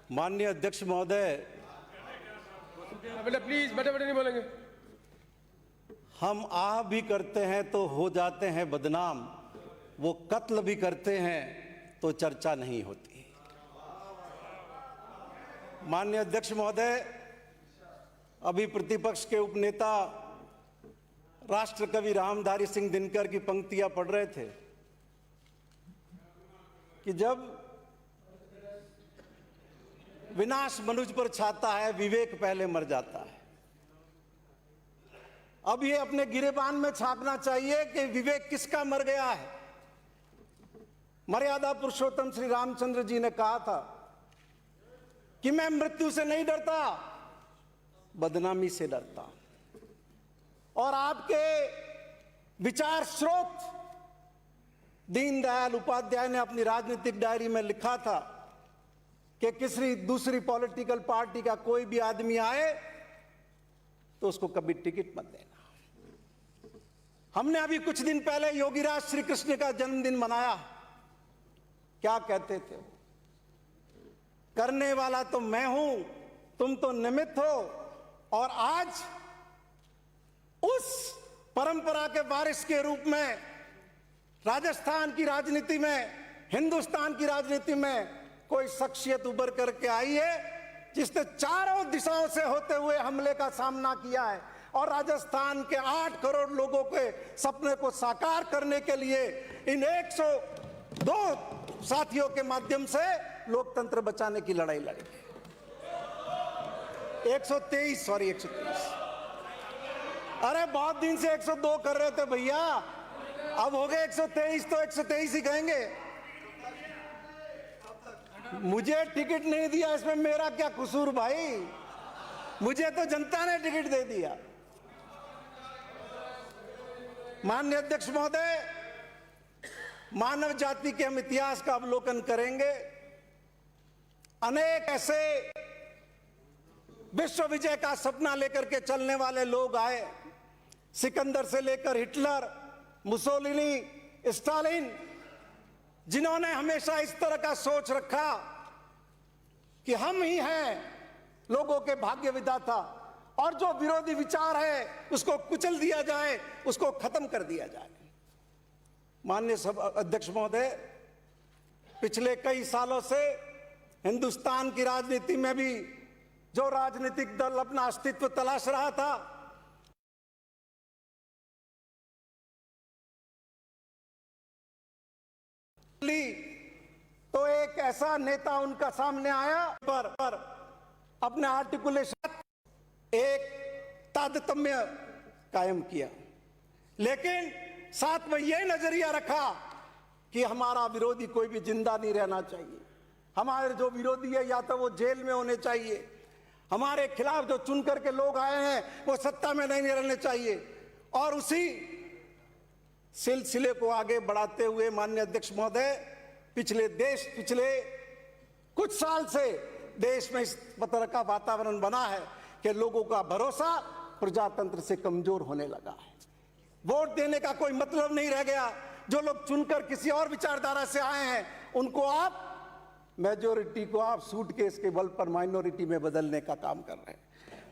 माननीय अध्यक्ष महोदय, बेटा प्लीज, बेटा नहीं बोलेंगे। हम आह भी करते हैं तो हो जाते हैं बदनाम, वो कत्ल भी करते हैं तो चर्चा नहीं होती। माननीय अध्यक्ष महोदय, अभी प्रतिपक्ष के उपनेता राष्ट्रकवि रामधारी सिंह दिनकर की पंक्तियां पढ़ रहे थे कि जब विनाश मनुष्य पर छाता है, विवेक पहले मर जाता है। अब ये अपने गिरेबान में छापना चाहिए कि विवेक किसका मर गया है। मर्यादा पुरुषोत्तम श्री रामचंद्र जी ने कहा था कि मैं मृत्यु से नहीं डरता, बदनामी से डरता। और आपके विचार स्रोत दीनदयाल उपाध्याय ने अपनी राजनीतिक डायरी में लिखा था कि किसी दूसरी पॉलिटिकल पार्टी का कोई भी आदमी आए तो उसको कभी टिकट मत देना। हमने अभी कुछ दिन पहले योगीराज श्री कृष्ण का जन्मदिन मनाया। क्या कहते थे? करने वाला तो मैं हूं, तुम तो निमित्त हो। और आज उस परंपरा के वारिस के रूप में राजस्थान की राजनीति में, हिंदुस्तान की राजनीति में कोई शख्सियत उभर करके आई है जिसने चारों दिशाओं से होते हुए हमले का सामना किया है और राजस्थान के 8 करोड़ लोगों के सपने को साकार करने के लिए इन 102 साथियों के माध्यम से लोकतंत्र बचाने की लड़ाई लड़ी। 123। अरे बहुत दिन से 102 कर रहे थे भैया, अब हो गए 123 तो 123 ही कहेंगे। मुझे टिकट नहीं दिया, इसमें मेरा क्या कसूर भाई? मुझे तो जनता ने टिकट दे दिया। माननीय अध्यक्ष महोदय, मानव जाति के हम इतिहास का अवलोकन करेंगे। अनेक ऐसे विश्व विजय का सपना लेकर के चलने वाले लोग आए, सिकंदर से लेकर हिटलर, मुसोलिनी, स्टालिन, जिन्होंने हमेशा इस तरह का सोच रखा कि हम ही हैं लोगों के भाग्य विधाता और जो विरोधी विचार है उसको कुचल दिया जाए, उसको खत्म कर दिया जाए। माननीय अध्यक्ष महोदय, पिछले कई सालों से हिंदुस्तान की राजनीति में भी जो राजनीतिक दल अपना अस्तित्व तलाश रहा था, तो एक ऐसा नेता उनका सामने आया पर अपने आर्टिकुलेशन एक तारतम्य कायम किया, लेकिन साथ में यह नजरिया रखा कि हमारा विरोधी कोई भी जिंदा नहीं रहना चाहिए। हमारे जो विरोधी है या तो वो जेल में होने चाहिए, हमारे खिलाफ जो चुन करके लोग आए हैं वो सत्ता में नहीं रहने चाहिए। और उसी सिलसिले को आगे बढ़ाते हुए माननीय अध्यक्ष महोदय, पिछले कुछ साल से देश में इस तरह का वातावरण बना है कि लोगों का भरोसा प्रजातंत्र से कमजोर होने लगा है। वोट देने का कोई मतलब नहीं रह गया। जो लोग चुनकर किसी और विचारधारा से आए हैं उनको आप मेजोरिटी को आप सूटकेस के बल पर माइनॉरिटी में बदलने का काम कर रहे हैं।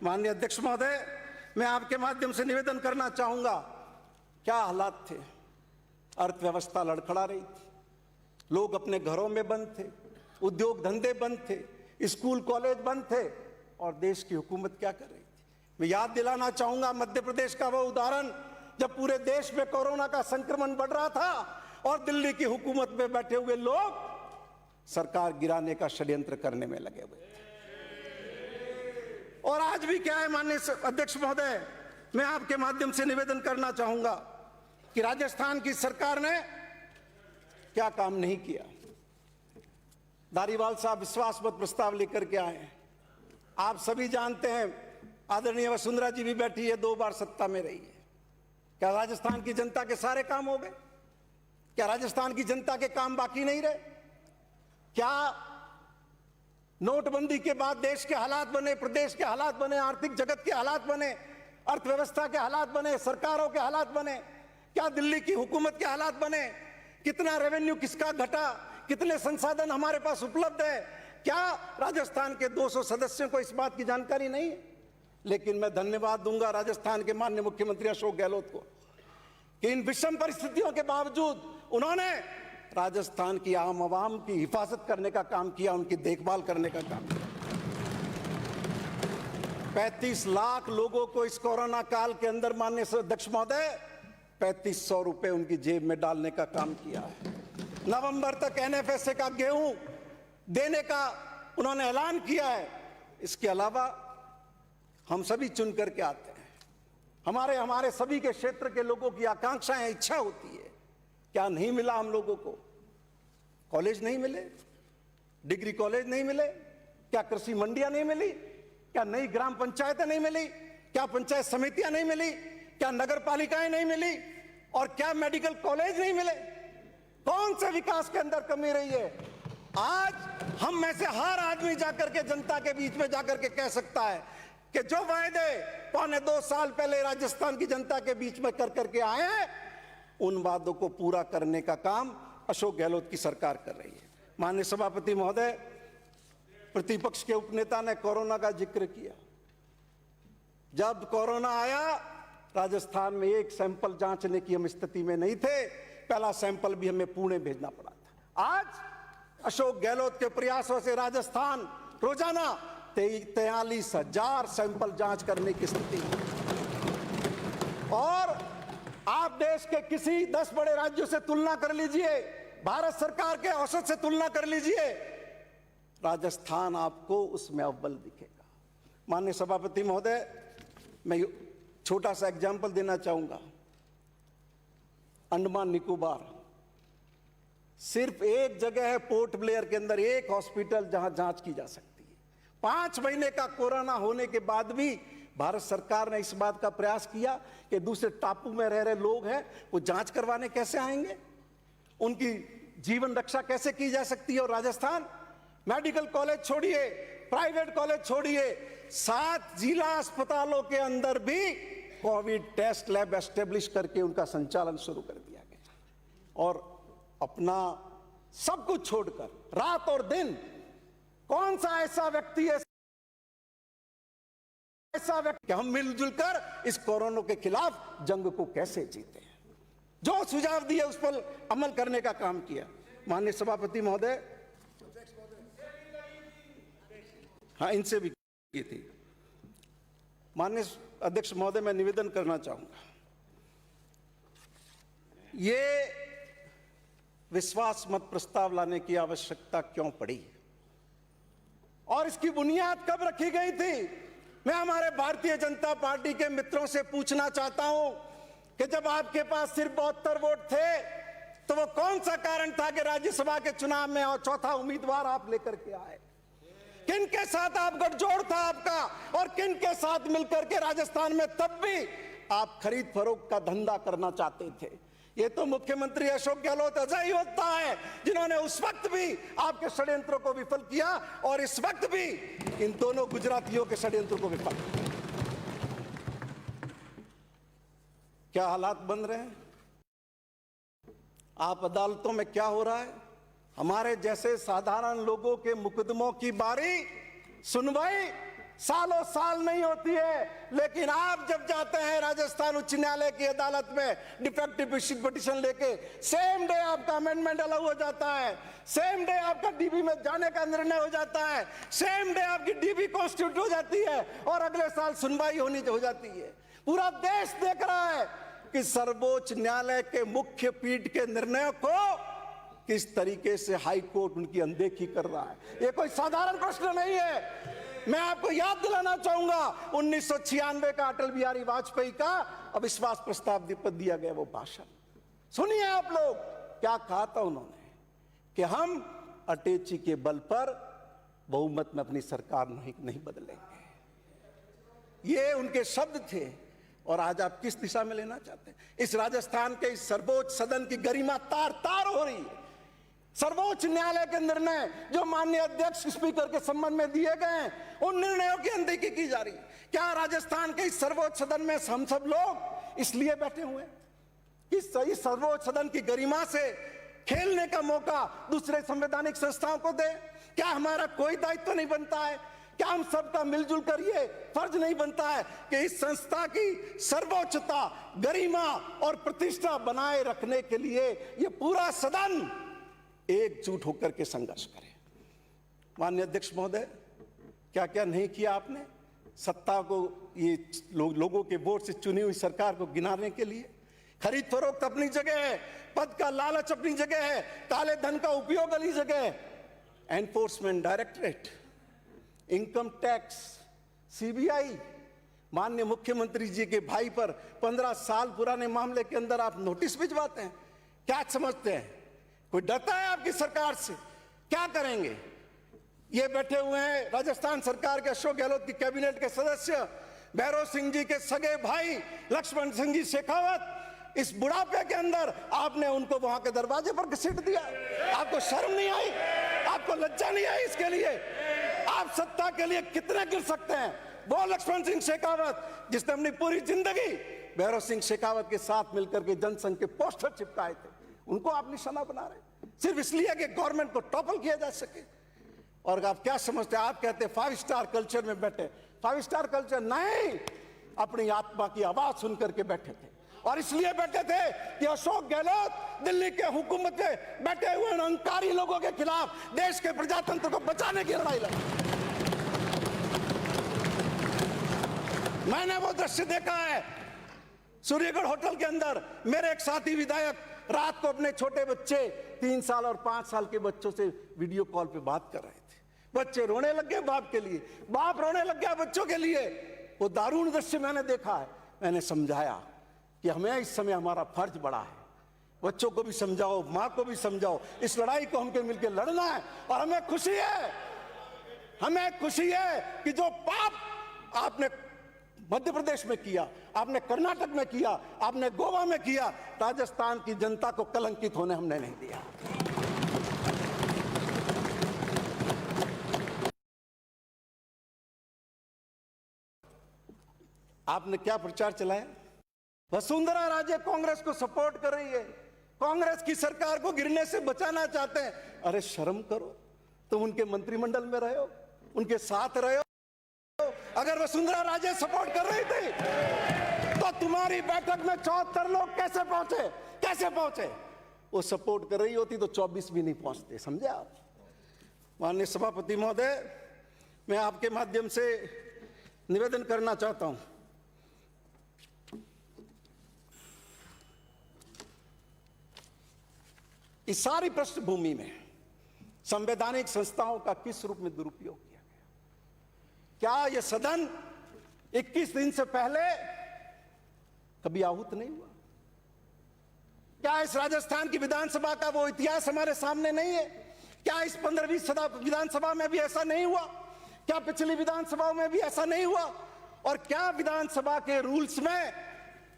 माननीय अध्यक्ष महोदय, मैं आपके माध्यम से निवेदन करना चाहूंगा, क्या हालात थे? अर्थव्यवस्था लड़खड़ा रही थी, लोग अपने घरों में बंद थे, उद्योग धंधे बंद थे, स्कूल कॉलेज बंद थे और देश की हुकूमत क्या कर रही थी? मैं याद दिलाना चाहूंगा मध्य प्रदेश का वो उदाहरण जब पूरे देश में कोरोना का संक्रमण बढ़ रहा था और दिल्ली की हुकूमत में बैठे हुए लोग सरकार गिराने का षड्यंत्र करने में लगे हुए थे। और आज भी क्या है माननीय अध्यक्ष महोदय, मैं आपके माध्यम से निवेदन करना चाहूंगा कि राजस्थान की सरकार ने क्या काम नहीं किया। धारीवाल साहब विश्वास मत प्रस्ताव लेकर के आए हैं। आप सभी जानते हैं, आदरणीय वसुंधरा जी भी बैठी है, 2 बार सत्ता में रही है। क्या राजस्थान की जनता के सारे काम हो गए? क्या राजस्थान की जनता के काम बाकी नहीं रहे? क्या नोटबंदी के बाद देश के हालात बने, प्रदेश के हालात बने, आर्थिक जगत के हालात बने, अर्थव्यवस्था के हालात बने, सरकारों के हालात बने? क्या दिल्ली की हुकूमत के हालात बने? कितना रेवेन्यू किसका घटा, कितने संसाधन हमारे पास उपलब्ध है, क्या राजस्थान के 200 सदस्यों को इस बात की जानकारी नहीं है? लेकिन मैं धन्यवाद दूंगा राजस्थान के माननीय मुख्यमंत्री अशोक गहलोत को कि इन विषम परिस्थितियों के बावजूद उन्होंने राजस्थान की आम आवाम की हिफाजत करने का काम किया, उनकी देखभाल करने का काम किया। 35 लाख लोगों को इस कोरोना काल के अंदर माननीय अध्यक्ष महोदय 3500 रुपए उनकी जेब में डालने का काम किया है। नवंबर तक एनएफएसए का गेहूं देने का उन्होंने ऐलान किया है। इसके अलावा हम सभी चुन करके आते हैं, हमारे सभी के क्षेत्र के लोगों की आकांक्षाएं, इच्छा होती है। क्या नहीं मिला हम लोगों को? कॉलेज नहीं मिले, डिग्री कॉलेज नहीं मिले, क्या कृषि मंडियां नहीं मिली, क्या नई ग्राम पंचायतें नहीं मिली, क्या पंचायत समितियां नहीं मिली, क्या नगर पालिकाएं नहीं मिली, और क्या मेडिकल कॉलेज नहीं मिले? कौन से विकास के अंदर कमी रही है? आज हम में से हर आदमी जाकर के जनता के बीच में जाकर के कह सकता है कि जो वायदे 1.25 साल पहले राजस्थान की जनता के बीच में कर करके आए हैं, उन वादों को पूरा करने का काम अशोक गहलोत की सरकार कर रही है। माननीय सभापति महोदय, प्रतिपक्ष के उपनेता ने कोरोना का जिक्र किया। जब कोरोना आया, राजस्थान में एक सैंपल जांचने की हम स्थिति में नहीं थे। पहला सैंपल भी हमें पुणे भेजना पड़ा था। आज अशोक गहलोत के प्रयासों से राजस्थान रोजाना 43,000 सैंपल जांच करने की स्थिति है। और आप देश के किसी 10 बड़े राज्यों से तुलना कर लीजिए, भारत सरकार के औसत से तुलना कर लीजिए, राजस्थान आपको उसमें अव्वल दिखेगा। माननीय सभापति महोदय, मैं छोटा सा एग्जाम्पल देना चाहूंगा। अंडमान निकोबार, सिर्फ एक जगह है पोर्ट ब्लेयर के अंदर, एक हॉस्पिटल जहां जांच की जा सकती है। 5 महीने का कोरोना होने के बाद भी भारत सरकार ने इस बात का प्रयास किया कि दूसरे टापू में रह रहे लोग हैं, वो जांच करवाने कैसे आएंगे, उनकी जीवन रक्षा कैसे की जा सकती है। और राजस्थान मेडिकल कॉलेज छोड़िए, प्राइवेट कॉलेज छोड़िए, 7 जिला अस्पतालों के अंदर भी कोविड टेस्ट लैब एस्टेब्लिश करके उनका संचालन शुरू कर दिया गया। और अपना सब कुछ छोड़कर रात और दिन, कौन सा ऐसा व्यक्ति है कि हम मिलजुल कर इस कोरोना के खिलाफ जंग को कैसे जीते हैं, जो सुझाव दिए उस पर अमल करने का काम किया। माननीय सभापति महोदय, हाँ, इनसे भी की थी। माननीय अध्यक्ष महोदय, मैं निवेदन करना चाहूंगा, ये विश्वास मत प्रस्ताव लाने की आवश्यकता क्यों पड़ी और इसकी बुनियाद कब रखी गई थी? मैं हमारे भारतीय जनता पार्टी के मित्रों से पूछना चाहता हूं कि जब आपके पास सिर्फ 72 वोट थे, तो वो कौन सा कारण था कि राज्यसभा के चुनाव में और चौथा उम्मीदवार आप लेकर के आए? किन के साथ आप गठजोड़ था आपका, और किन के साथ मिलकर के राजस्थान में तब भी आप खरीद फरोख्त का धंधा करना चाहते थे? ये तो मुख्यमंत्री अशोक गहलोत अजय होता है, जिन्होंने उस वक्त भी आपके षड्यंत्रों को विफल किया और इस वक्त भी इन दोनों गुजरातियों के षड्यंत्रों को विफल किया। क्या हालात बन रहे हैं? आप अदालतों में क्या हो रहा है? हमारे जैसे साधारण लोगों के मुकदमों की बारी सुनवाई सालों साल नहीं होती है, लेकिन आप जब जाते हैं राजस्थान उच्च न्यायालय की अदालत में डिफेक्टिव पिटीशन लेके, सेम डे आपका अमेंडमेंट अलाउ हो जाता है, सेम डे आपका डीबी में जाने का निर्णय हो जाता है, सेम डे आपकी डीबी कॉन्स्टिट्यूट हो जाती है और अगले साल सुनवाई हो जाती है। पूरा देश देख रहा है कि सर्वोच्च न्यायालय के मुख्य पीठ के निर्णयों को किस तरीके से हाई कोर्ट उनकी अनदेखी कर रहा है। ये कोई साधारण प्रश्न नहीं है। मैं आपको याद दिलाना चाहूंगा 1996 का अटल बिहारी वाजपेयी का अविश्वास प्रस्ताव पर दिया गया वो भाषण सुनिए आप लोग। क्या कहा था उन्होंने कि हम अटैची के बल पर बहुमत में अपनी सरकार नहीं बदलेंगे। ये उनके शब्द थे। और आज आप किस दिशा में लेना चाहते हैं? इस राजस्थान के इस सर्वोच्च सदन की गरिमा तार तार हो रही है। सर्वोच्च न्यायालय के निर्णय जो माननीय अध्यक्ष स्पीकर के संबंध में दिए गए हैं, उन निर्णयों की अनदेखी की जा रही है। क्या राजस्थान के इस सर्वोच्च सदन में हम सब लोग इसलिए बैठे हुए हैं कि सही सर्वोच्च सदन की गरिमा से खेलने का मौका दूसरे संवैधानिक संस्थाओं को दे? क्या हमारा कोई दायित्व नहीं बनता है? क्या हम सबका मिलजुल कर ये फर्ज नहीं बनता है कि इस संस्था की सर्वोच्चता, गरिमा और प्रतिष्ठा बनाए रखने के लिए ये पूरा सदन एकजुट होकर के संघर्ष करे? माननीय अध्यक्ष महोदय, क्या क्या नहीं किया आपने सत्ता को, ये लोगों के वोट से चुनी हुई सरकार को गिनाने के लिए? खरीद फरोख्त अपनी जगह है, पद का लालच अपनी जगह है, काले धन का उपयोग अपनी जगह है, enforcement directorate, income tax, CBI, माननीय मुख्यमंत्री जी के भाई पर 15 साल पुराने मामले के अंदर आप नोटिस भिजवाते हैं। क्या समझते हैं? कोई डरता है आपकी सरकार से? क्या करेंगे? ये बैठे हुए हैं राजस्थान सरकार के अशोक गहलोत की कैबिनेट के सदस्य, भैरव सिंह जी के सगे भाई लक्ष्मण सिंह जी शेखावत, इस बुढ़ापे के अंदर आपने उनको वहां के दरवाजे पर घसीट दिया। आपको शर्म नहीं आई? आपको लज्जा नहीं आई इसके लिए? आप सत्ता के लिए कितने गिर सकते हैं? वो लक्ष्मण सिंह शेखावत जिसने अपनी पूरी जिंदगी भैरव सिंह शेखावत के साथ मिलकर के जनसंघ के पोस्टर चिपकाए थे, उनको आप निशाना बना रहे सिर्फ इसलिए कि गवर्नमेंट को टॉपल किया जा सके। और आप क्या समझते हैं? आप कहते हैं 5 स्टार कल्चर में बैठे। 5 स्टार कल्चर नहीं, अपनी आत्मा की आवाज सुनकर के बैठे थे। और इसलिए बैठे थे कि अशोक गहलोत दिल्ली के हुकूमत में बैठे हुए अहंकारी लोगों के खिलाफ देश के प्रजातंत्र को बचाने की लड़ाई लड़ी। मैंने वो दृश्य देखा है सूर्यगढ़ होटल के अंदर। मेरे एक साथी विधायक रात को अपने छोटे बच्चे 3 साल और 5 साल के बच्चों से वीडियो कॉल पे बात कर रहे थे। बच्चे रोने लग गए बाप के लिए, बाप रोने लग गया बच्चों के लिए। वो दारुण दृश्य मैंने देखा है। मैंने समझाया कि हमें इस समय हमारा फर्ज बड़ा है, बच्चों को भी समझाओ, माँ को भी समझाओ, इस लड़ाई को हमके मिलकर लड़ना है। और हमें खुशी है कि जो पाप आपने मध्य प्रदेश में किया, आपने कर्नाटक में किया, आपने गोवा में किया, राजस्थान की जनता को कलंकित होने हमने नहीं दिया। आपने क्या प्रचार चलाया? वसुंधरा राजे कांग्रेस को सपोर्ट कर रही है, कांग्रेस की सरकार को गिरने से बचाना चाहते हैं। अरे शर्म करो, तुम उनके मंत्रिमंडल में रहे हो, उनके साथ रहे हो। अगर वसुंधरा राजे सपोर्ट कर रही थी तो तुम्हारी बैठक में 74 लोग कैसे पहुंचे? वो सपोर्ट कर रही होती तो 24 भी नहीं पहुंचते। समझे आप? माननीय सभापति महोदय, मैं आपके माध्यम से निवेदन करना चाहता हूं, इस सारी पृष्ठभूमि में संवैधानिक संस्थाओं का किस रूप में दुरुपयोग किया गया? क्या यह सदन 21 दिन से पहले कभी आहूत नहीं हुआ? क्या इस राजस्थान की विधानसभा का वो इतिहास हमारे सामने नहीं है? क्या इस 15वीं विधानसभा में भी ऐसा नहीं हुआ? क्या पिछली विधानसभाओं में भी ऐसा नहीं हुआ? और क्या विधानसभा के रूल्स में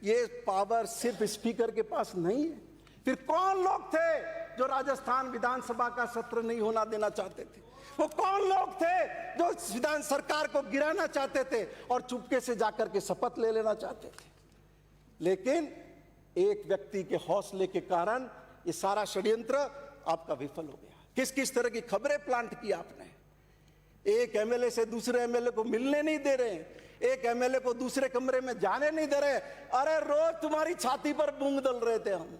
ये पावर सिर्फ स्पीकर के पास नहीं है? फिर कौन लोग थे जो राजस्थान विधानसभा का सत्र नहीं होना देना चाहते थे? वो कौन लोग थे जो विधान सरकार को गिराना चाहते थे और चुपके से जाकर के शपथ ले लेना चाहते थे? लेकिन एक व्यक्ति के हौसले के कारण ये सारा षड्यंत्र आपका विफल हो गया। किस किस तरह की खबरें प्लांट की आपने? एक एमएलए से दूसरे एमएलए को मिलने नहीं दे रहे, एक एमएलए को दूसरे कमरे में जाने नहीं दे रहे। अरे रोज तुम्हारी छाती पर मूंग दल रहे थे हम।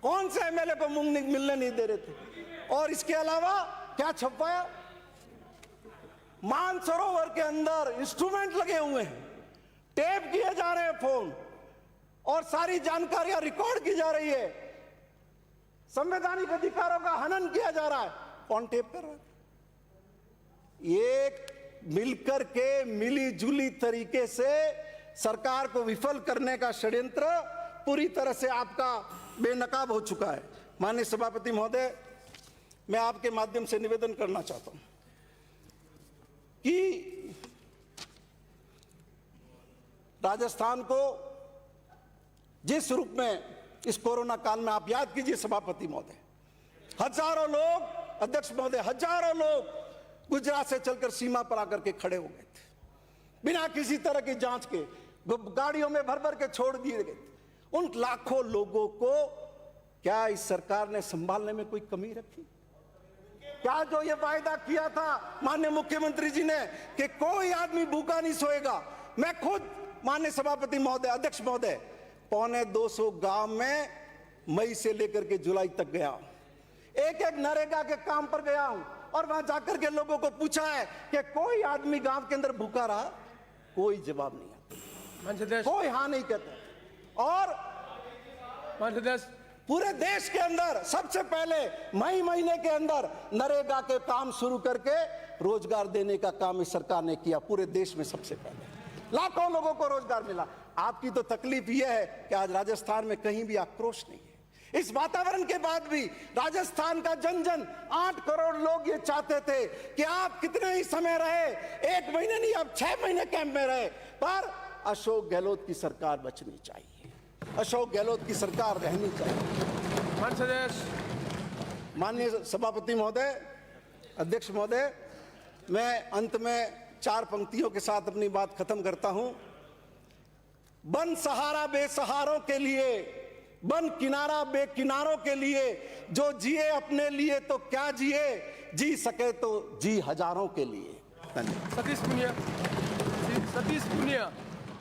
कौन से एमएलए को मूंग मिलने नहीं दे रहे थे? और इसके अलावा क्या छपाया? मानसरोवर के अंदर इंस्ट्रूमेंट लगे हुए हैं, टेप किए जा रहे हैं फोन, और सारी जानकारियां रिकॉर्ड की जा रही है। संवैधानिक अधिकारों का हनन किया जा रहा है। कौन टेप कर रहा है? ये मिलकर के मिली जुली तरीके से सरकार को विफल करने का षड्यंत्र पूरी तरह से आपका बेनकाब हो चुका है। माननीय सभापति महोदय, मैं आपके माध्यम से निवेदन करना चाहता हूं कि राजस्थान को जिस रूप में इस कोरोना काल में, आप याद कीजिए सभापति महोदय, हजारों लोग, अध्यक्ष महोदय, हजारों लोग गुजरात से चलकर सीमा पर आकर के खड़े हो गए थे बिना किसी तरह की जांच के, गाड़ियों में भर भर के छोड़ दिए गए। उन लाखों लोगों को क्या इस सरकार ने संभालने में कोई कमी रखी? क्या जो ये वायदा किया था माननीय मुख्यमंत्री जी ने कि कोई आदमी भूखा नहीं सोएगा, मैं खुद माननीय सभापति महोदय, अध्यक्ष महोदय, 250 गांव में मई से लेकर के जुलाई तक गया हूं, एक एक नरेगा के काम पर गया हूं और वहां जाकर के लोगों को पूछा है कि कोई आदमी गांव के अंदर भूखा रहा, कोई जवाब नहीं आता, कोई हाँ नहीं कहता। और पूरे देश के अंदर सबसे पहले मई महीने के अंदर नरेगा के काम शुरू करके रोजगार देने का काम इस सरकार ने किया, पूरे देश में सबसे पहले लाखों लोगों को रोजगार मिला। आपकी तो तकलीफ यह है कि आज राजस्थान में कहीं भी आक्रोश नहीं है। इस वातावरण के बाद भी राजस्थान का जन जन 8 करोड़ लोग ये चाहते थे कि आप कितने ही समय रहे, 1 महीने नहीं, अब 6 महीने कैंप में रहे, पर अशोक गहलोत की सरकार बचनी चाहिए, अशोक गहलोत की सरकार रहनी चाहिए। माननीय सभापति महोदय, अध्यक्ष महोदय, मैं अंत में 4 पंक्तियों के साथ अपनी बात खत्म करता हूं। बन सहारा बेसहारों के लिए, बन किनारा बेकिनारों के लिए, जो जिए अपने लिए तो क्या जिए, जी सके तो जी हजारों के लिए। धन्यवाद। सतीश पुनिया।